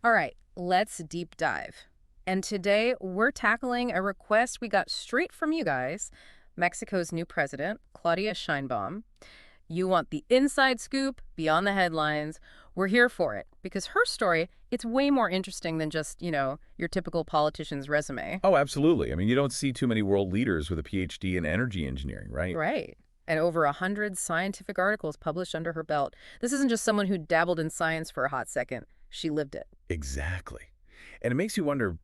All right, let's deep dive. And today we're tackling a request we got straight from you guys, Mexico's new president, Claudia Sheinbaum. You want the inside scoop beyond the headlines. We're here for it because her story, it's way more interesting than just, your typical politician's resume. Oh, absolutely. I mean, you don't see too many world leaders with a PhD in energy engineering, right? Right. And over 100 scientific articles published under her belt. This isn't just someone who dabbled in science for a hot second. She lived it. Exactly. And it makes you wonder,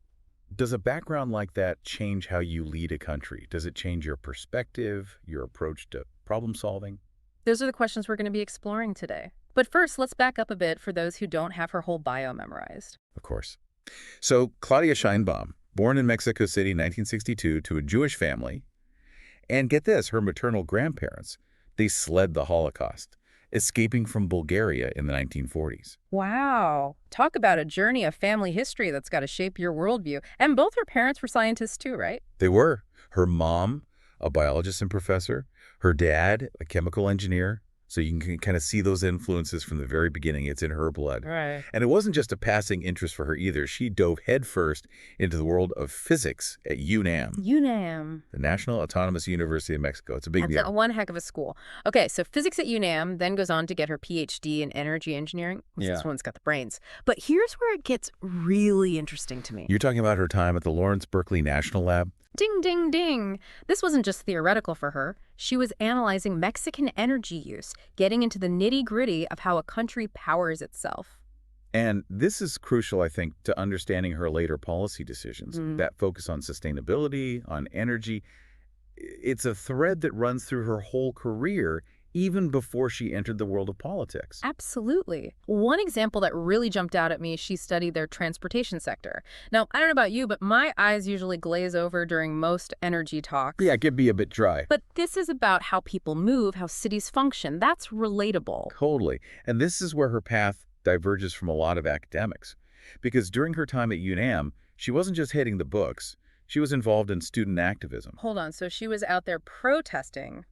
does a background like that change how you lead a country? Does it change your perspective, your approach to problem solving? Those are the questions we're going to be exploring today. But first, let's back up a bit for those who don't have her whole bio memorized. Of course. So, Claudia Sheinbaum, born in Mexico City in 1962 to a Jewish family, and get this, her maternal grandparents, they sled the Holocaust, escaping from Bulgaria in the 1940s. Wow. Talk about a journey of family history that's got to shape your worldview. And both her parents were scientists too, right? They were. Her mom, a biologist and professor, her dad, a chemical engineer. So you can kind of see those influences from the very beginning. It's in her blood. Right. And it wasn't just a passing interest for her either. She dove headfirst into the world of physics at UNAM, UNAM. the National Autonomous University of Mexico. It's a big That's deal. one heck of a school. Okay, so physics at UNAM, then goes on to get her PhD in energy engineering. Yeah. This one's got the brains. But here's where it gets really interesting to me. You're talking about her time at the Lawrence Berkeley National Lab? Ding, ding, ding. This wasn't just theoretical for her. She was analyzing Mexican energy use, getting into the nitty-gritty of how a country powers itself. And this is crucial, I think, to understanding her later policy decisions. That focus on sustainability, on energy. It's a thread that runs through her whole career, even before she entered the world of politics. Absolutely. One example that really jumped out at me, she studied their transportation sector. Now, I don't know about you, but my eyes usually glaze over during most energy talks. Yeah, it could be a bit dry. But this is about how people move, how cities function. That's relatable. Totally. And this is where her path diverges from a lot of academics. Because during her time at UNAM, she wasn't just hitting the books. She was involved in student activism. Hold on, so she was out there protesting,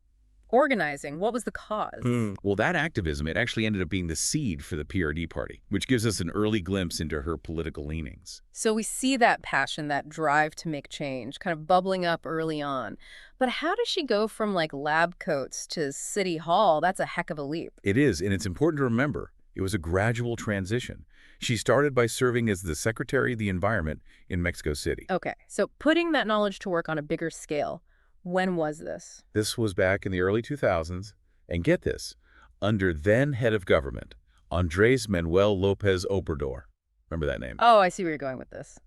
organizing. What was the cause? Well, that activism, it actually ended up being the seed for the PRD party, which gives us an early glimpse into her political leanings. So we see that passion, that drive to make change, kind of bubbling up early on. But how does she go from like lab coats to city hall? That's a heck of a leap. It is, and it's important to remember, it was a gradual transition. She started by serving as the Secretary of the Environment in Mexico City. Okay, so putting that knowledge to work on a bigger scale. When was this? This was back in the early 2000s, and get this, under then head of government, Andres Manuel Lopez Obrador. Remember that name? Oh, I see where you're going with this.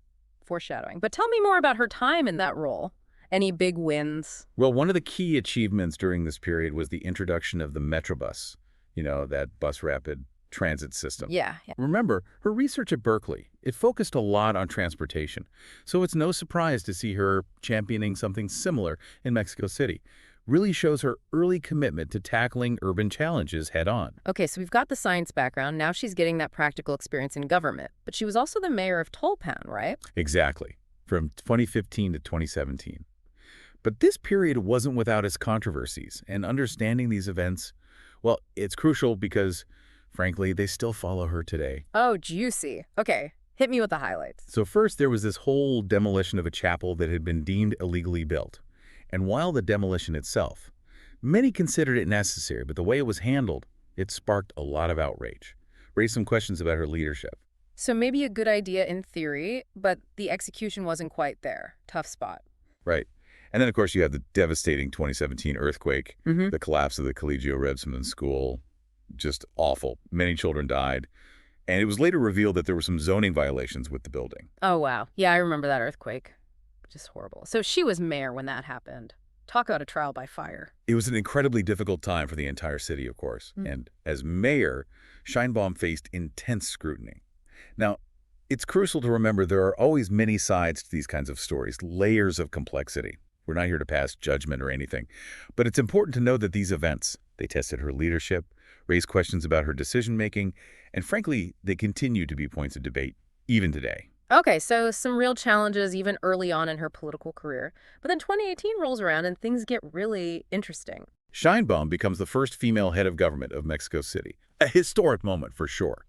Foreshadowing. But tell me more about her time in that role. Any big wins? Well, one of the key achievements during this period was the introduction of the Metrobus, that bus rapid transit system. Yeah. Remember, her research at Berkeley, it focused a lot on transportation, so it's no surprise to see her championing something similar in Mexico City. Really shows her early commitment to tackling urban challenges head-on. Okay, so we've got the science background. Now she's getting that practical experience in government. But she was also the mayor of Tulpan, right? Exactly, from 2015 to 2017. But this period wasn't without its controversies, and understanding these events, well, it's crucial because, frankly, they still follow her today. Oh, juicy. Okay, hit me with the highlights. So first, there was this whole demolition of a chapel that had been deemed illegally built. And while the demolition itself, many considered it necessary, but the way it was handled, it sparked a lot of outrage, raised some questions about her leadership. So maybe a good idea in theory, but the execution wasn't quite there. Tough spot. Right. And then, of course, you have the devastating 2017 earthquake, Mm-hmm. the collapse of the Colegio Rebsamen school. Just awful. Many children died. And it was later revealed that there were some zoning violations with the building. Oh, wow. Yeah, I remember that earthquake. Just horrible. So she was mayor when that happened. Talk about a trial by fire. It was an incredibly difficult time for the entire city, of course. And as mayor, Sheinbaum faced intense scrutiny. Now, it's crucial to remember there are always many sides to these kinds of stories, layers of complexity. We're not here to pass judgment or anything. But it's important to know that these events, they tested her leadership, raised questions about her decision-making, and frankly, they continue to be points of debate, even today. Okay, so some real challenges even early on in her political career. But then 2018 rolls around and things get really interesting. Sheinbaum becomes the first female head of government of Mexico City. A historic moment for sure.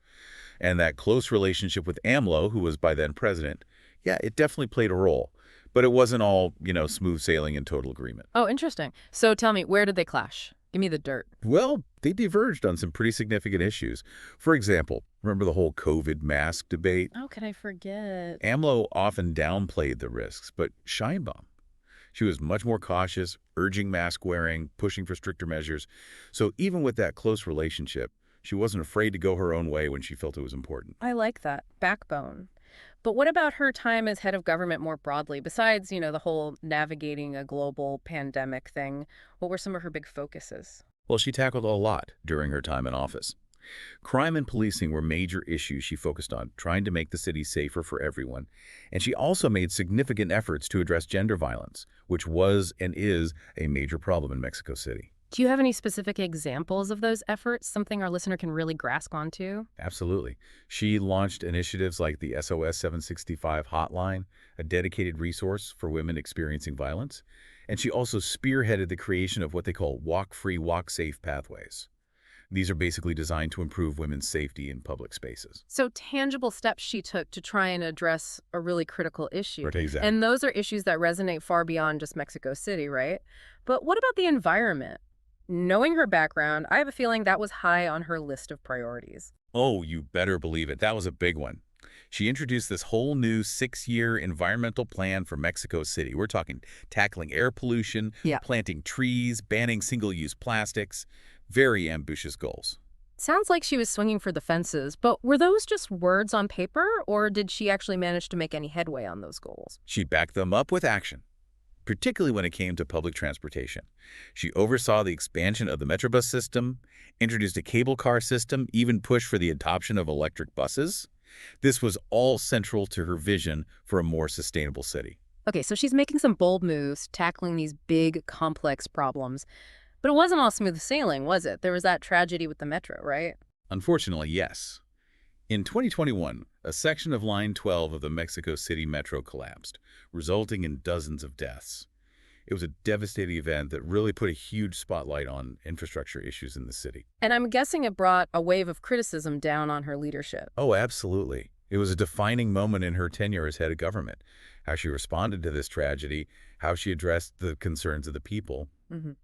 And that close relationship with AMLO, who was by then president, yeah, it definitely played a role. But it wasn't all, smooth sailing and total agreement. Oh, interesting. So tell me, where did they clash? Give me the dirt. Well, they diverged on some pretty significant issues. For example, remember the whole COVID mask debate? How could I forget? AMLO often downplayed the risks, but Sheinbaum, she was much more cautious, urging mask wearing, pushing for stricter measures. So even with that close relationship, she wasn't afraid to go her own way when she felt it was important. I like that. Backbone. But what about her time as head of government more broadly? Besides, the whole navigating a global pandemic thing, what were some of her big focuses? Well, she tackled a lot during her time in office. Crime and policing were major issues she focused on, trying to make the city safer for everyone. And she also made significant efforts to address gender violence, which was and is a major problem in Mexico City. Do you have any specific examples of those efforts, something our listener can really grasp onto? Absolutely. She launched initiatives like the SOS 765 hotline, a dedicated resource for women experiencing violence. And she also spearheaded the creation of what they call walk-free, walk-safe pathways. These are basically designed to improve women's safety in public spaces. So tangible steps she took to try and address a really critical issue. Exactly. And those are issues that resonate far beyond just Mexico City, right? But what about the environment? Knowing her background, I have a feeling that was high on her list of priorities. Oh, you better believe it. That was a big one. She introduced this whole new 6-year environmental plan for Mexico City. We're talking tackling air pollution, Yeah. planting trees, banning single-use plastics. Very ambitious goals. Sounds like she was swinging for the fences, but were those just words on paper, or did she actually manage to make any headway on those goals? She backed them up with action, particularly when it came to public transportation. She oversaw the expansion of the Metrobus system, introduced a cable car system, even pushed for the adoption of electric buses. This was all central to her vision for a more sustainable city. Okay, so she's making some bold moves, tackling these big, complex problems. But it wasn't all smooth sailing, was it? There was that tragedy with the metro, right? Unfortunately, yes. In 2021, a section of Line 12 of the Mexico City Metro collapsed, resulting in dozens of deaths. It was a devastating event that really put a huge spotlight on infrastructure issues in the city. And I'm guessing it brought a wave of criticism down on her leadership. Oh, absolutely. It was a defining moment in her tenure as head of government. How she responded to this tragedy, how she addressed the concerns of the people.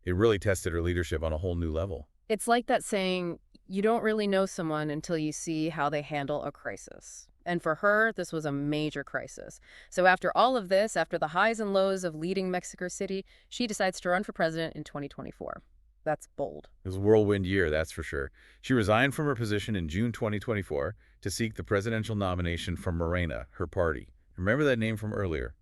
It really tested her leadership on a whole new level. It's like that saying, you don't really know someone until you see how they handle a crisis. And for her, this was a major crisis. So after all of this, after the highs and lows of leading Mexico City, she decides to run for president in 2024. That's bold. It was a whirlwind year, that's for sure. She resigned from her position in June 2024 to seek the presidential nomination from Morena, her party. Remember that name from earlier?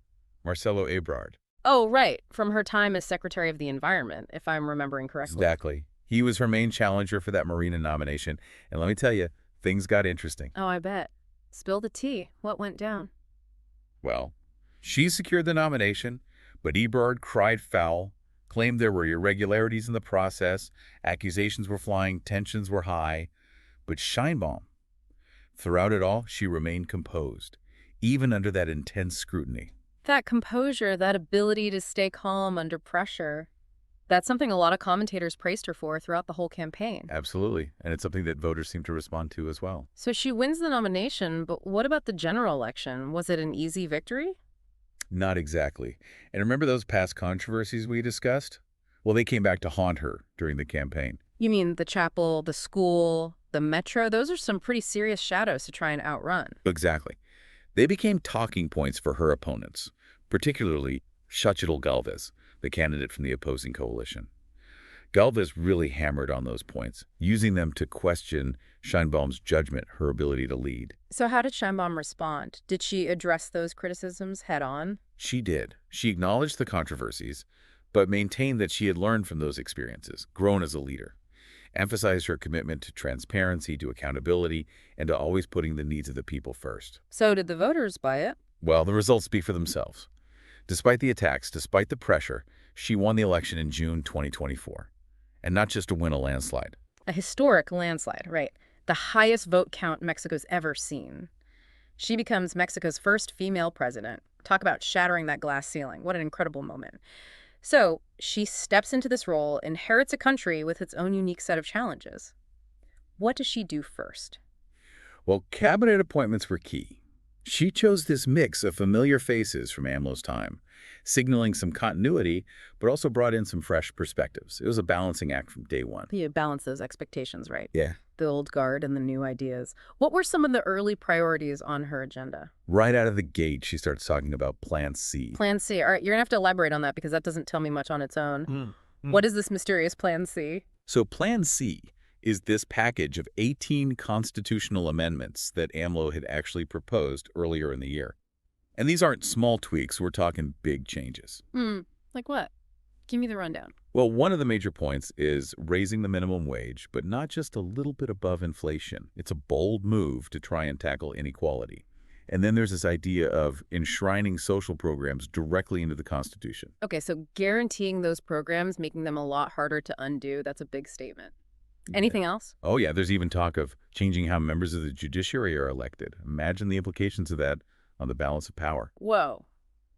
Marcelo Ebrard. Oh, right. From her time as Secretary of the Environment, if I'm remembering correctly. Exactly. He was her main challenger for that Morena nomination. And let me tell you, things got interesting. Oh, I bet. Spill the tea. What went down? Well, she secured the nomination, but Ebrard cried foul, claimed there were irregularities in the process, accusations were flying, tensions were high. But Sheinbaum, throughout it all, she remained composed, even under that intense scrutiny. That composure, that ability to stay calm under pressure, that's something a lot of commentators praised her for throughout the whole campaign. Absolutely. And it's something that voters seem to respond to as well. So she wins the nomination, but what about the general election? Was it an easy victory? Not exactly. And remember those past controversies we discussed? Well, they came back to haunt her during the campaign. You mean the chapel, the school, the metro? Those are some pretty serious shadows to try and outrun. Exactly. They became talking points for her opponents, particularly Xochitl Galvez, the candidate from the opposing coalition. Galvez really hammered on those points, using them to question Sheinbaum's judgment, her ability to lead. So how did Sheinbaum respond? Did she address those criticisms head on? She did. She acknowledged the controversies, but maintained that she had learned from those experiences, grown as a leader, emphasized her commitment to transparency, to accountability, and to always putting the needs of the people first. So did the voters buy it? Well, the results speak for themselves. Despite the attacks, despite the pressure, she won the election in June 2024. And not just to win a landslide. A historic landslide, right? The highest vote count Mexico's ever seen. She becomes Mexico's first female president. Talk about shattering that glass ceiling. What an incredible moment. So she steps into this role, inherits a country with its own unique set of challenges. What does she do first? Well, cabinet appointments were key. She chose this mix of familiar faces from AMLO's time, signaling some continuity, but also brought in some fresh perspectives. It was a balancing act from day one. You balance those expectations, right? Yeah. The old guard and the new ideas. What were some of the early priorities on her agenda? Right out of the gate, she starts talking about Plan C. Plan C. All right, you're going to have to elaborate on that because that doesn't tell me much on its own. What is this mysterious Plan C? So Plan C is this package of 18 constitutional amendments that AMLO had actually proposed earlier in the year. And these aren't small tweaks, we're talking big changes. Like what? Give me the rundown. Well, one of the major points is raising the minimum wage, but not just a little bit above inflation. It's a bold move to try and tackle inequality. And then there's this idea of enshrining social programs directly into the Constitution. Okay, so guaranteeing those programs, making them a lot harder to undo, that's a big statement. Anything else? Oh, yeah, there's even talk of changing how members of the judiciary are elected. Imagine the implications of that on the balance of power. Whoa.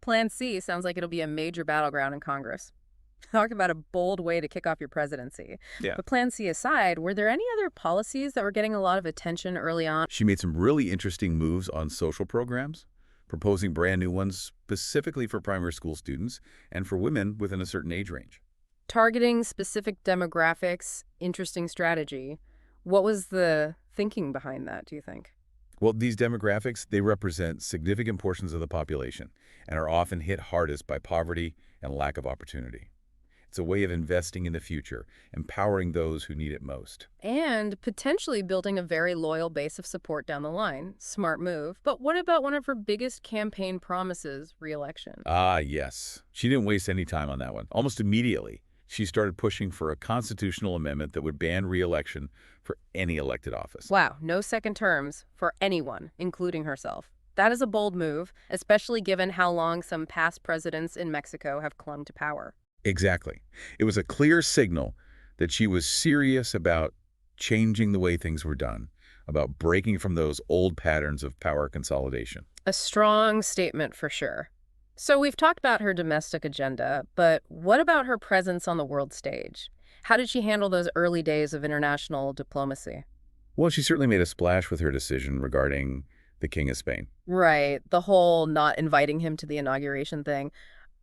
Plan C sounds like it'll be a major battleground in Congress. Talk about a bold way to kick off your presidency. Yeah. But Plan C aside, were there any other policies that were getting a lot of attention early on? She made some really interesting moves on social programs, proposing brand new ones specifically for primary school students and for women within a certain age range. Targeting specific demographics, interesting strategy. What was the thinking behind that, do you think? Well, these demographics, they represent significant portions of the population and are often hit hardest by poverty and lack of opportunity. It's a way of investing in the future, empowering those who need it most. And potentially building a very loyal base of support down the line. Smart move. But what about one of her biggest campaign promises, re-election? Ah, yes. She didn't waste any time on that one. Almost immediately, she started pushing for a constitutional amendment that would ban re-election for any elected office. Wow, no second terms for anyone, including herself. That is a bold move, especially given how long some past presidents in Mexico have clung to power. Exactly. It was a clear signal that she was serious about changing the way things were done, about breaking from those old patterns of power consolidation. A strong statement for sure. So we've talked about her domestic agenda, but what about her presence on the world stage? How did she handle those early days of international diplomacy? Well, she certainly made a splash with her decision regarding the King of Spain. Right, the whole not inviting him to the inauguration thing.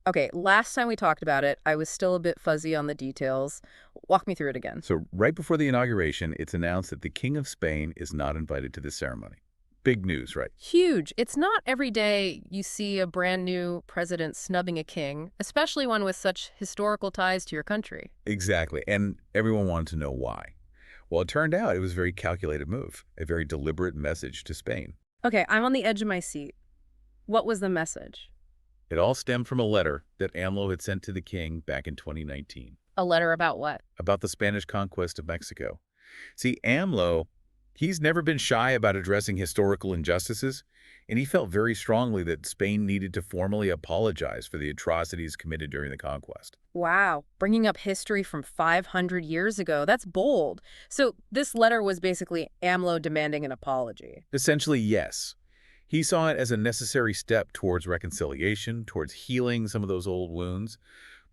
Okay, last time we talked about it, I was still a bit fuzzy on the details. Walk me through it again. So right before the inauguration, it's announced that the King of Spain is not invited to the ceremony. Big news, right? Huge. It's not every day you see a brand new president snubbing a king, especially one with such historical ties to your country. Exactly. And everyone wanted to know why. Well, it turned out it was a very calculated move, a very deliberate message to Spain. Okay, I'm on the edge of my seat. What was the message? It all stemmed from a letter that AMLO had sent to the king back in 2019. A letter about what? About the Spanish conquest of Mexico. See, AMLO, he's never been shy about addressing historical injustices, and he felt very strongly that Spain needed to formally apologize for the atrocities committed during the conquest. Wow, bringing up history from 500 years ago. That's bold. So this letter was basically AMLO demanding an apology. Essentially, yes. He saw it as a necessary step towards reconciliation, towards healing some of those old wounds.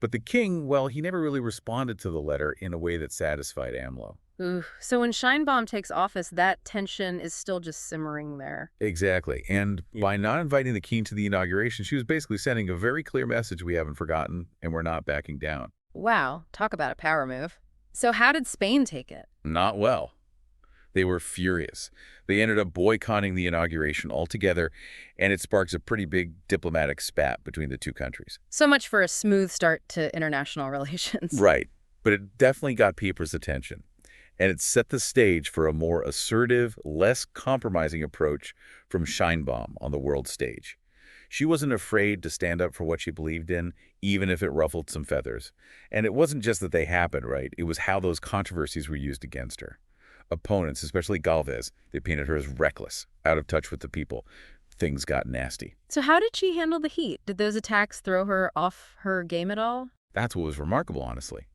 But the king, well, he never really responded to the letter in a way that satisfied AMLO. Ooh, so when Sheinbaum takes office, that tension is still just simmering there. Exactly. And by not inviting the king to the inauguration, she was basically sending a very clear message: we haven't forgotten and we're not backing down. Wow, talk about a power move. So how did Spain take it? Not well. They were furious. They ended up boycotting the inauguration altogether, and it sparks a pretty big diplomatic spat between the two countries. So much for a smooth start to international relations. Right. But it definitely got people's attention. And it set the stage for a more assertive, less compromising approach from Sheinbaum on the world stage. She wasn't afraid to stand up for what she believed in, even if it ruffled some feathers. And it wasn't just that they happened, right? It was how those controversies were used against her. Opponents, especially Galvez, they painted her as reckless, out of touch with the people. Things got nasty. So how did she handle the heat? Did those attacks throw her off her game at all? That's what was remarkable, honestly.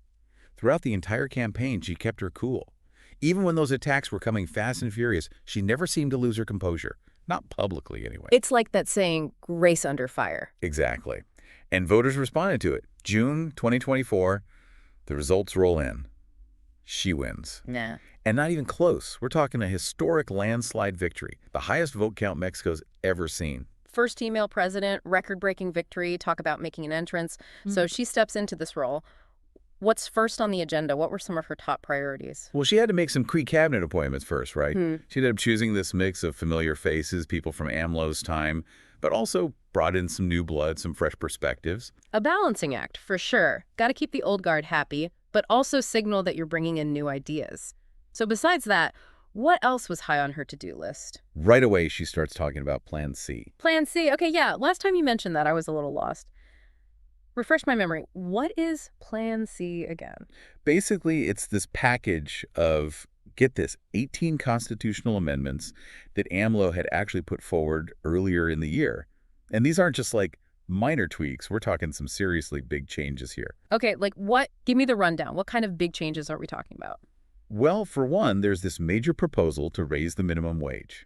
Throughout the entire campaign, she kept her cool. Even when those attacks were coming fast and furious, she never seemed to lose her composure. Not publicly, anyway. It's like that saying, grace under fire. Exactly. And voters responded to it. June 2024, the results roll in. She wins. Nah. And not even close. We're talking a historic landslide victory, the highest vote count Mexico's ever seen. First female president, record-breaking victory, talk about making an entrance. So she steps into this role. What's first on the agenda? What were some of her top priorities? Well, she had to make some key cabinet appointments first, right? Hmm. She ended up choosing this mix of familiar faces, people from AMLO's time, but also brought in some new blood, some fresh perspectives. A balancing act, for sure. Got to keep the old guard happy, but also signal that you're bringing in new ideas. So besides that, what else was high on her to-do list? Right away, she starts talking about Plan C. Plan C. Okay, yeah. Last time you mentioned that, I was a little lost. Refresh my memory. What is Plan C again? Basically, it's this package of, get this, 18 constitutional amendments that AMLO had actually put forward earlier in the year. And these aren't just like minor tweaks. We're talking some seriously big changes here. Okay, like what? Give me the rundown. What kind of big changes are we talking about? Well, for one, there's this major proposal to raise the minimum wage.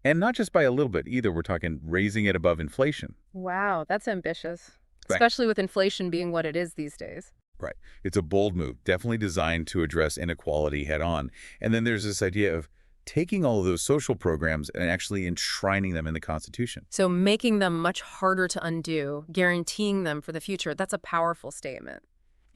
And not just by a little bit either. We're talking raising it above inflation. Wow, that's ambitious. Right. Especially with inflation being what it is these days. Right. It's a bold move, definitely designed to address inequality head on. And then there's this idea of taking all of those social programs and actually enshrining them in the Constitution. So making them much harder to undo, guaranteeing them for the future, that's a powerful statement.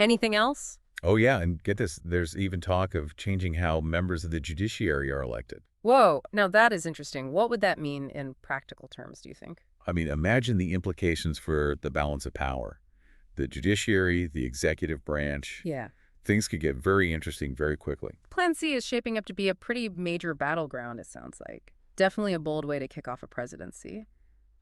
Anything else? Oh, yeah. And get this, there's even talk of changing how members of the judiciary are elected. Whoa, now that is interesting. What would that mean in practical terms, do you think? I mean, imagine the implications for the balance of power. The judiciary, the executive branch. Yeah. Things could get very interesting very quickly. Plan C is shaping up to be a pretty major battleground, it sounds like. Definitely a bold way to kick off a presidency.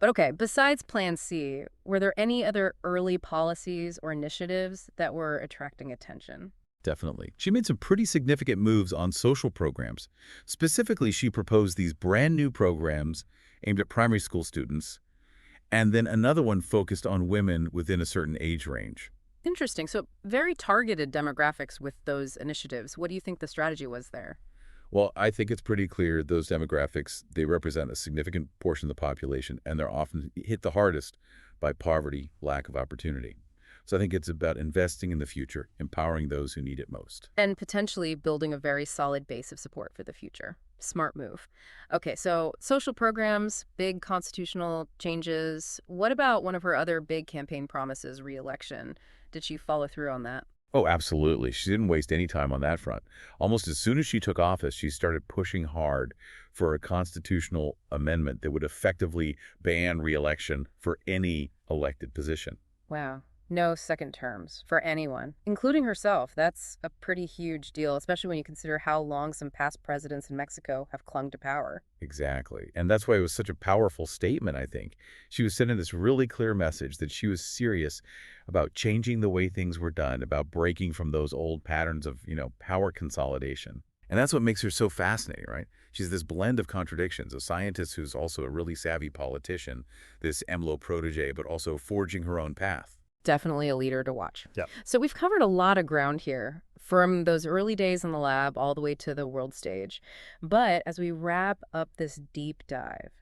But okay, besides Plan C, were there any other early policies or initiatives that were attracting attention? Definitely. She made some pretty significant moves on social programs. Specifically, she proposed these brand new programs aimed at primary school students, and then another one focused on women within a certain age range. Interesting. So very targeted demographics with those initiatives. What do you think the strategy was there? Well, I think it's pretty clear those demographics, they represent a significant portion of the population, and they're often hit the hardest by poverty, lack of opportunity. So I think it's about investing in the future, empowering those who need it most. And potentially building a very solid base of support for the future. Smart move. Okay, so social programs, big constitutional changes. What about one of her other big campaign promises, re-election? Did she follow through on that? Oh, absolutely. She didn't waste any time on that front. Almost as soon as she took office, she started pushing hard for a constitutional amendment that would effectively ban re-election for any elected position. Wow. No second terms for anyone, including herself. That's a pretty huge deal, especially when you consider how long some past presidents in Mexico have clung to power. Exactly. And that's why it was such a powerful statement, I think. She was sending this really clear message that she was serious about changing the way things were done, about breaking from those old patterns of, power consolidation. And that's what makes her so fascinating, right? She's this blend of contradictions, a scientist who's also a really savvy politician, this AMLO protege, but also forging her own path. Definitely a leader to watch. Yep. So we've covered a lot of ground here, from those early days in the lab all the way to the world stage. But as we wrap up this deep dive,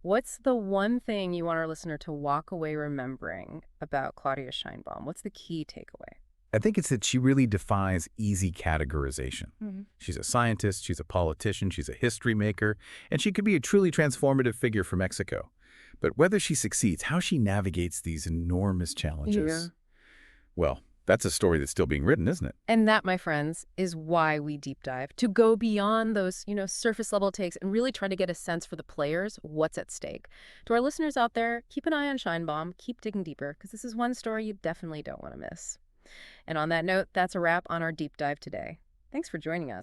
what's the one thing you want our listener to walk away remembering about Claudia Sheinbaum? What's the key takeaway? I think it's that she really defies easy categorization. Mm-hmm. She's a scientist, she's a politician, she's a history maker, and she could be a truly transformative figure for Mexico. But whether she succeeds, how she navigates these enormous challenges, well, that's a story that's still being written, isn't it? And that, my friends, is why we deep dive, to go beyond those, surface level takes and really try to get a sense for the players, what's at stake. To our listeners out there, keep an eye on Sheinbaum, keep digging deeper, because this is one story you definitely don't want to miss. And on that note, that's a wrap on our deep dive today. Thanks for joining us.